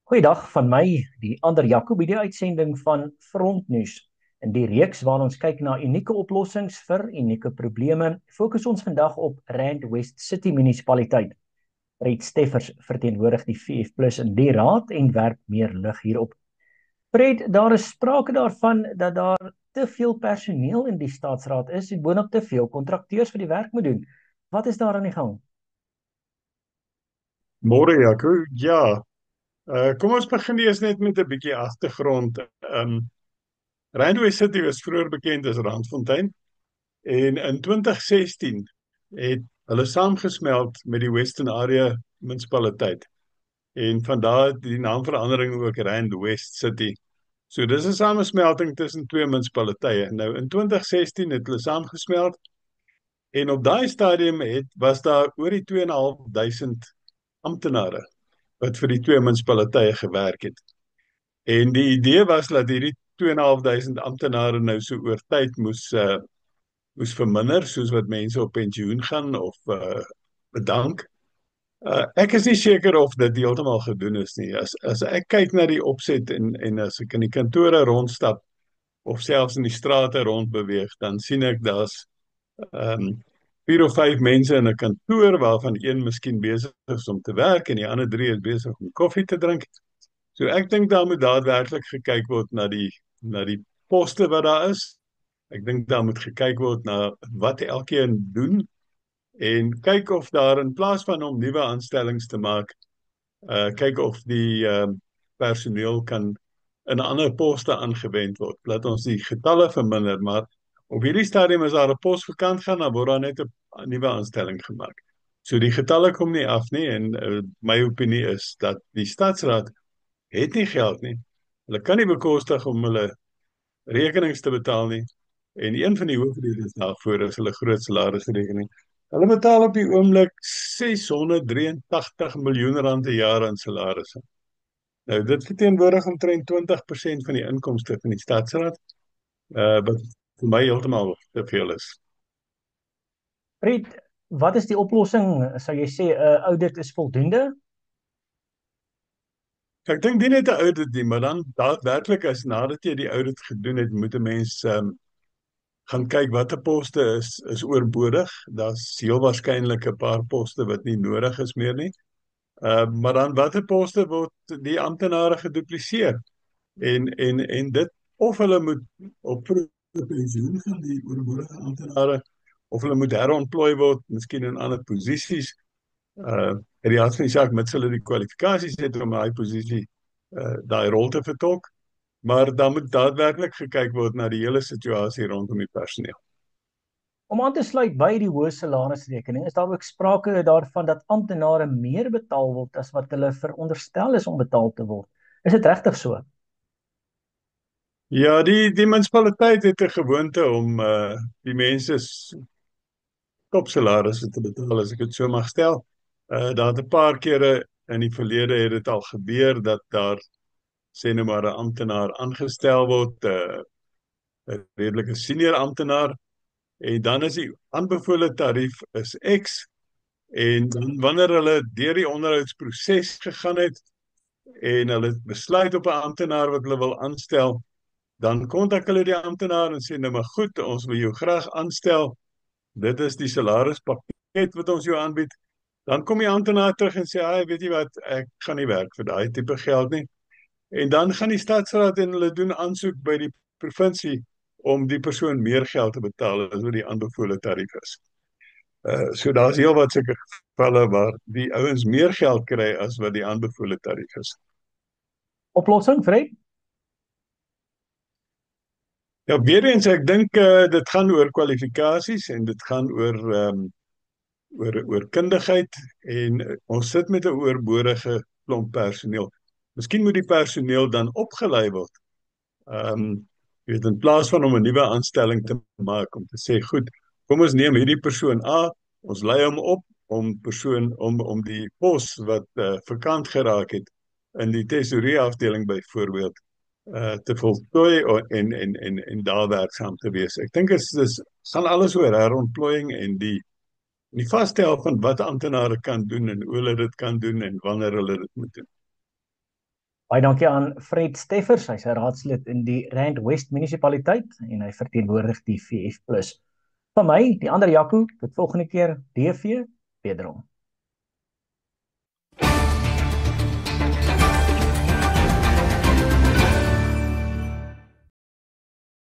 Goeiedag van my, die ander Jaco by die uitsending van Frontnuus. In die reeks waar ons kyk na unieke oplossings vir unieke probleme, fokus ons vandag op Rand West City munisipaliteit. Fred Steffers verteenwoordig die VF+ in die raad en werp meer lig hierop. Fred, daar is sprake daarvan dat daar te veel personeel in die staatsraad is en boonop te veel kontrakteurs vir die werk moet doen. Wat is daar aan die gang? Môre Jaco, ja. Kom ons begin eers net met 'n bietjie agtergrond. Randway City was vroeër bekend as Randfontein en in 2016 het hulle saamgesmelt met die Western Area munisipaliteit. En vandaar die naamverandering ook Rand West City. So dis 'n samesmelting tussen twee munisipaliteite. Nou in 2016 het hulle saamgesmelt en op daai stadium was daar oor die 2.500 amptenare wat vir die twee munisipaliteite gewerk het. En die idee was dat hierdie 2.500 amptenare nou so oor tyd moes verminder, soos wat mense op pensioen gaan of bedank. Ek is nie seker of dit heeltemal gedoen is nie. As ek kyk na die opset en as ek in die kantore rondstap of selfs in die strate rond beweeg, dan sien ek daar's um, 4 of 5 mense in 'n kantoor waarvan een miskien besig is om te werk en die ander 3 is besig om koffie te drink. So ek dink daar moet daadwerklik gekyk word na die poste wat daar is. Ek dink daar moet gekyk word na wat elkeen doen en kyk of daar in plaas van om nuwe aanstellings te maak, kyk of die personeel kan in ander poste aangewend word. Laat ons die getalle verminder, maar op hierdie stadium as daar 'n pos vakant gaan, dan word daar net 'n nuwe aanstelling gemaak. So die getalle kom nie af nie en my opinie is dat die stadsraad het nie geld nie. Hulle kan nie bekostig om hulle rekenings te betaal nie. En een van die hoofredes daarvoor is hulle groot salarisrekening. Hulle betaal op die oomblik 683 miljoen rand per jaar aan salarisse. Nou dit verteenwoordig omtrent 20% van die inkomste van die stadsraad, wat vir my heeltemal te veel is. Fred, wat is die oplossing? Sou jy sê 'n audit is voldoende? Ek dink nie net 'n audit nie, maar dan daadwerklik as nadat jy die audit gedoen het, moet 'n mens gaan kyk watter poste is oorbodig. Daar's heel waarskynlik 'n paar poste wat nie nodig is meer nie. Maar dan watter poste word die amptenare gedupliseer? En dit of hulle moet op vroeë pensioen gaan, die oorbodige amptenare, of hulle moet herontplooi word, miskien in ander posisies. In die aard van die saak, mits hulle die kwalifikasies het om daai posisie, daai rol te vertolk. Maar dan moet daadwerklik gekyk word na die hele situasie rondom die personeel. Om aan te sluit by die hoë salarisrekening, is daar ook sprake daarvan dat amptenare meer betaal word as wat hulle veronderstel is om betaal te word. Is dit regtig so? Ja, die munisipaliteit het 'n gewoonte om die mense topsalarisse te betaal, as ek dit so mag stel. Daar het 'n paar kere in die verlede het dit al gebeur dat daar sê nou maar 'n amptenaar aangestel word, 'n redelike senior amptenaar, en dan is die aanbevole tarief is X, en dan wanneer hulle deur die onderhoudsproses gegaan het en hulle besluit op 'n amptenaar wat hulle wil aanstel, dan kontak hulle die amptenaar en sê nou maar goed, ons wil jou graag aanstel. Dit is die salarispakket wat ons jou aanbied. Dan kom die amptenaar terug en sê, "Ag, weet jy wat, ek gaan nie werk vir daai tipe geld nie." En dan gaan die stadsraad en hulle doen aansoek by die provinsie om die persoon meer geld te betaal as wat die aanbevole tarief is. So daar's heelwat sulke gevalle waar die ouens meer geld kry as wat die aanbevole tarief is. Oplossing, Fred? Ja, weer eens, ek dink dit gaan oor kwalifikasies en dit gaan oor kundigheid, en ons sit met 'n oorbodige klomp personeel. Miskien moet die personeel dan opgelei word. Jy weet, in plaas van om 'n nuwe aanstelling te maak om te sê, goed, kom ons neem hierdie persoon A, ons lei hom op om die pos wat vakant geraak het in die tesourier afdeling byvoorbeeld te voltooi en daar werksaam te wees. Ek dink dis gaan alles oor herontplooiing en die vasstel van wat amptenare kan doen en hoe hulle dit kan doen en wanneer hulle dit moet doen. Baie dankie aan Fred Steffers, hy's 'n raadslid in die Rand West munisipaliteit en hy verteenwoordig die VF+. Van my, die ander Jaco, tot volgende keer, DV, wederom.